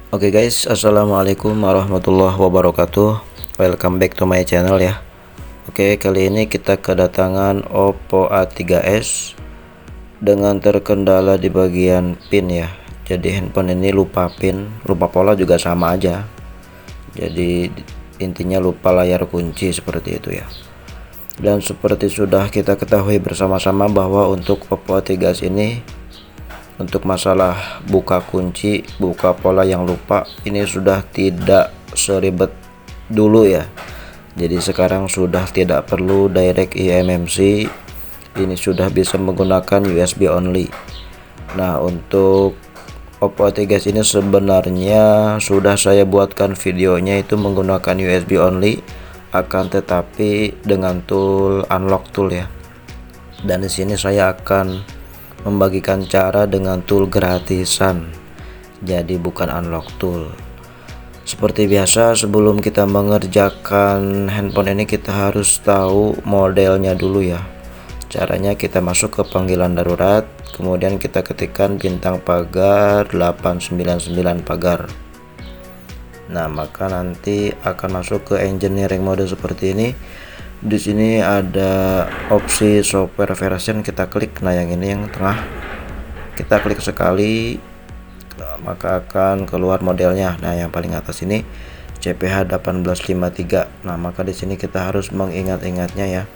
Oke guys, assalamualaikum warahmatullahi wabarakatuh. Welcome back to my channel ya. Oke, kali ini kita kedatangan Oppo A3s dengan terkendala di bagian pin ya. Jadi handphone ini lupa pin, lupa pola juga sama aja. Jadi intinya lupa layar kunci seperti itu ya. Dan seperti sudah kita ketahui bersama-sama bahwa untuk Oppo A3s ini, untuk masalah buka kunci, buka pola yang lupa, ini sudah tidak seribet dulu ya. Jadi sekarang sudah tidak perlu direct eMMC, ini sudah bisa menggunakan USB only. Nah, untuk Oppo A3s ini sebenarnya sudah saya buatkan videonya itu menggunakan USB only, akan tetapi dengan tool unlock tool ya. Dan di sini saya akan membagikan cara dengan tool gratisan, jadi bukan unlock tool. Seperti biasa, sebelum kita mengerjakan handphone ini kita harus tahu modelnya dulu ya. Caranya kita masuk ke panggilan darurat, kemudian kita ketikkan bintang pagar 899 pagar. Nah, maka nanti akan masuk ke engineering mode seperti ini. Di sini ada opsi software version, kita klik. Nah, yang ini yang tengah kita klik sekali, maka akan keluar modelnya. Nah, yang paling atas ini CPH 1853. Nah, maka di sini kita harus mengingat-ingatnya ya,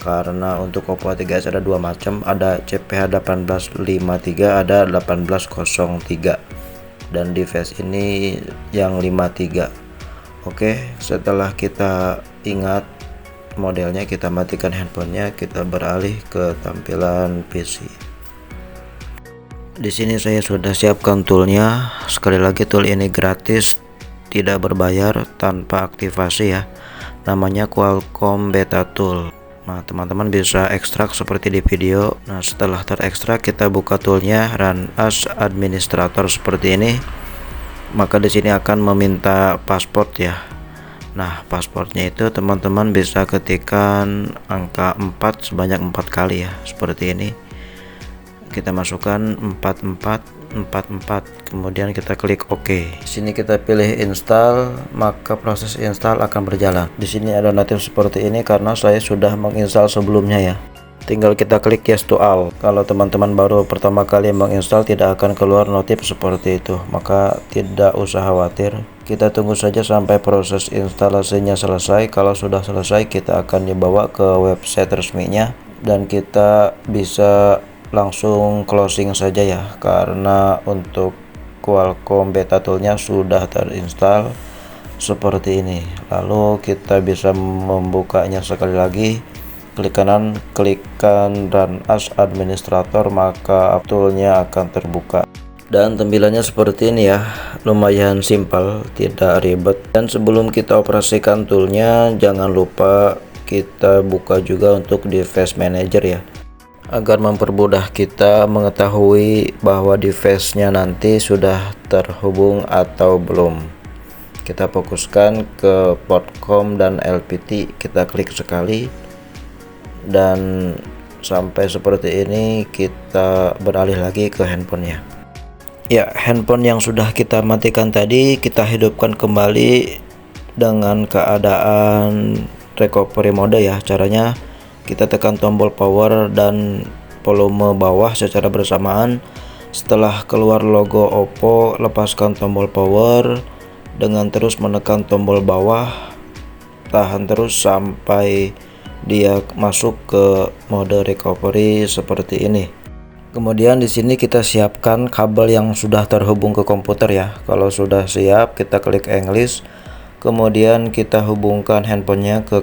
karena untuk Oppo A3s ada dua macam, ada CPH 1853, ada 1803, dan device ini yang 53. Oke, setelah kita ingat modelnya, kita matikan handphonenya, kita beralih ke tampilan PC. Di sini saya sudah siapkan toolnya. Sekali lagi, tool ini gratis, tidak berbayar, tanpa aktivasi ya. Namanya Qualcomm Beta Tool. Nah, teman-teman bisa ekstrak seperti di video. Nah, setelah terekstrak, kita buka toolnya, run as administrator seperti ini. Maka di sini akan meminta password ya. Nah, passwordnya itu teman-teman bisa ketikkan angka 4 sebanyak 4 kali ya, seperti ini. Kita masukkan 4444, kemudian kita klik OK. Sini kita pilih install, maka proses install akan berjalan. Di sini ada notif seperti ini karena saya sudah menginstal sebelumnya ya. Tinggal kita klik yes to all. Kalau teman-teman baru pertama kali menginstal, tidak akan keluar notif seperti itu, maka tidak usah khawatir. Kita tunggu saja sampai proses instalasinya selesai. Kalau sudah selesai, kita akan dibawa ke website resminya dan kita bisa langsung closing saja ya, karena untuk Qualcomm Beta Toolnya sudah terinstall seperti ini. Lalu kita bisa membukanya sekali lagi. Klik kanan, klikkan run as administrator, maka toolnya akan terbuka. Dan tampilannya seperti ini ya, lumayan simpel, tidak ribet. Dan sebelum kita operasikan toolnya, jangan lupa kita buka juga untuk device manager ya, agar mempermudah kita mengetahui bahwa device-nya nanti sudah terhubung atau belum. Kita fokuskan ke port COM dan LPT, kita klik sekali, dan sampai seperti ini kita beralih lagi ke handphonenya. Ya, handphone yang sudah kita matikan tadi kita hidupkan kembali dengan keadaan recovery mode ya. Caranya kita tekan tombol power dan volume bawah secara bersamaan. Setelah keluar logo Oppo, lepaskan tombol power dengan terus menekan tombol bawah, tahan terus sampai dia masuk ke mode recovery seperti ini. Kemudian di sini kita siapkan kabel yang sudah terhubung ke komputer ya. Kalau sudah siap, kita klik English, kemudian kita hubungkan handphonenya ke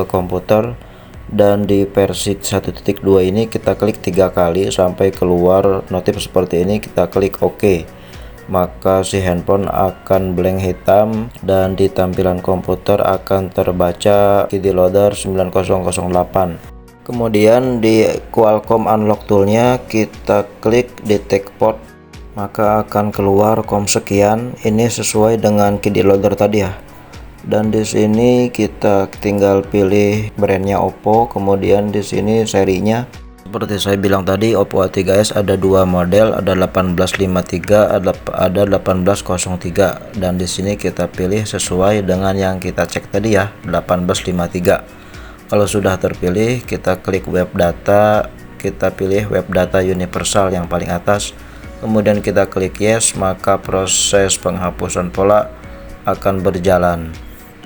komputer, dan di versi 1.2 ini kita klik 3 kali sampai keluar notif seperti ini, kita klik OK. Maka si handphone akan blank hitam dan di tampilan komputer akan terbaca ID loader 9008. Kemudian di Qualcomm unlock toolnya kita klik detect port, maka akan keluar COM sekian. Ini sesuai dengan ID loader tadi ya. Dan di sini kita tinggal pilih brandnya Oppo, kemudian di sini serinya. Seperti saya bilang tadi, Oppo A3s ada dua model, ada 1853, ada 1803, dan di sini kita pilih sesuai dengan yang kita cek tadi ya, 1853. Kalau sudah terpilih, kita klik web data, kita pilih web data universal yang paling atas, kemudian kita klik yes, maka proses penghapusan pola akan berjalan.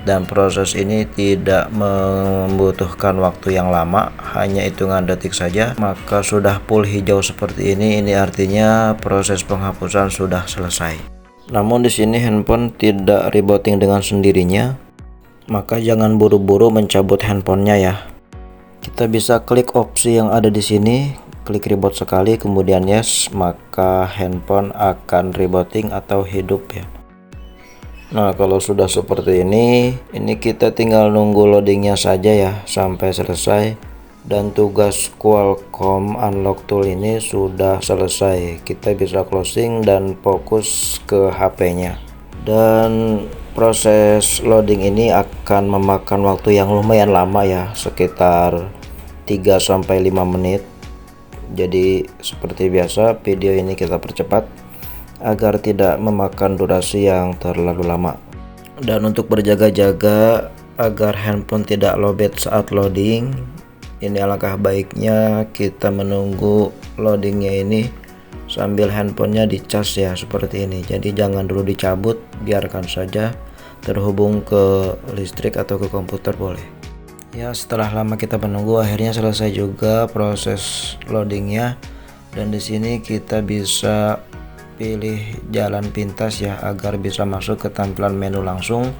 Dan proses ini tidak membutuhkan waktu yang lama, hanya hitungan detik saja, maka sudah full hijau seperti ini. Ini artinya proses penghapusan sudah selesai. Namun di sini handphone tidak rebooting dengan sendirinya, maka jangan buru-buru mencabut handphonenya ya. Kita bisa klik opsi yang ada di sini, klik reboot sekali, kemudian yes, maka handphone akan rebooting atau hidup ya. Nah, kalau sudah seperti ini kita tinggal nunggu loadingnya saja ya sampai selesai, dan tugas Qualcomm Unlock Tool ini sudah selesai. Kita bisa closing dan fokus ke HP-nya. Dan proses loading ini akan memakan waktu yang lumayan lama ya, sekitar 3-5 menit. Jadi seperti biasa, video ini kita percepat agar tidak memakan durasi yang terlalu lama. Dan untuk berjaga-jaga agar handphone tidak lowbat saat loading, ini alangkah baiknya kita menunggu loadingnya ini sambil handphonenya dicas ya, seperti ini. Jadi jangan dulu dicabut, biarkan saja terhubung ke listrik atau ke komputer boleh ya. Setelah lama kita menunggu, akhirnya selesai juga proses loadingnya. Dan di sini kita bisa pilih jalan pintas ya, agar bisa masuk ke tampilan menu langsung.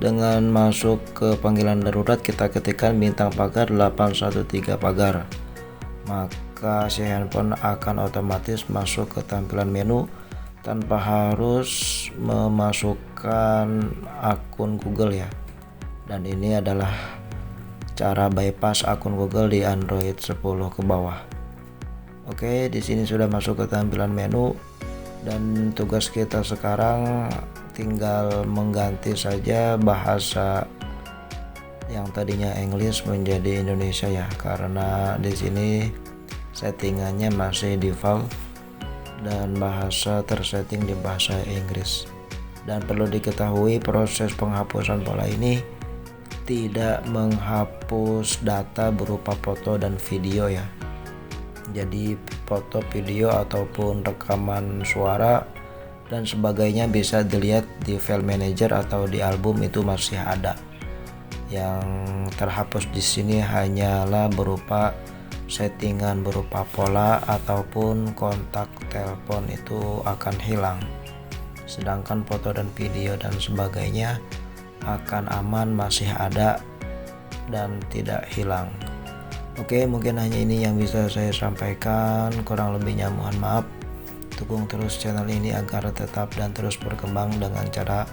Dengan masuk ke panggilan darurat, kita ketikkan bintang pagar 813 pagar, maka si handphone akan otomatis masuk ke tampilan menu tanpa harus memasukkan akun Google ya. Dan ini adalah cara bypass akun Google di Android 10 ke bawah. Oke, di sini sudah masuk ke tampilan menu. Dan tugas kita sekarang tinggal mengganti saja bahasa yang tadinya English menjadi Indonesia ya, karena di sini settingannya masih default dan bahasa tersetting di bahasa Inggris. Dan perlu diketahui, proses penghapusan pola ini tidak menghapus data berupa foto dan video ya. Jadi foto, video ataupun rekaman suara dan sebagainya bisa dilihat di file manager atau di album, itu masih ada. Yang terhapus di sini hanyalah berupa settingan berupa pola ataupun kontak telepon, itu akan hilang. Sedangkan foto dan video dan sebagainya akan aman, masih ada dan tidak hilang. Oke, mungkin hanya ini yang bisa saya sampaikan, kurang lebihnya mohon maaf. Dukung terus channel ini agar tetap dan terus berkembang dengan cara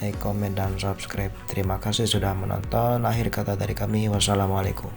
like, comment, dan subscribe. Terima kasih sudah menonton. Akhir kata dari kami, wassalamualaikum.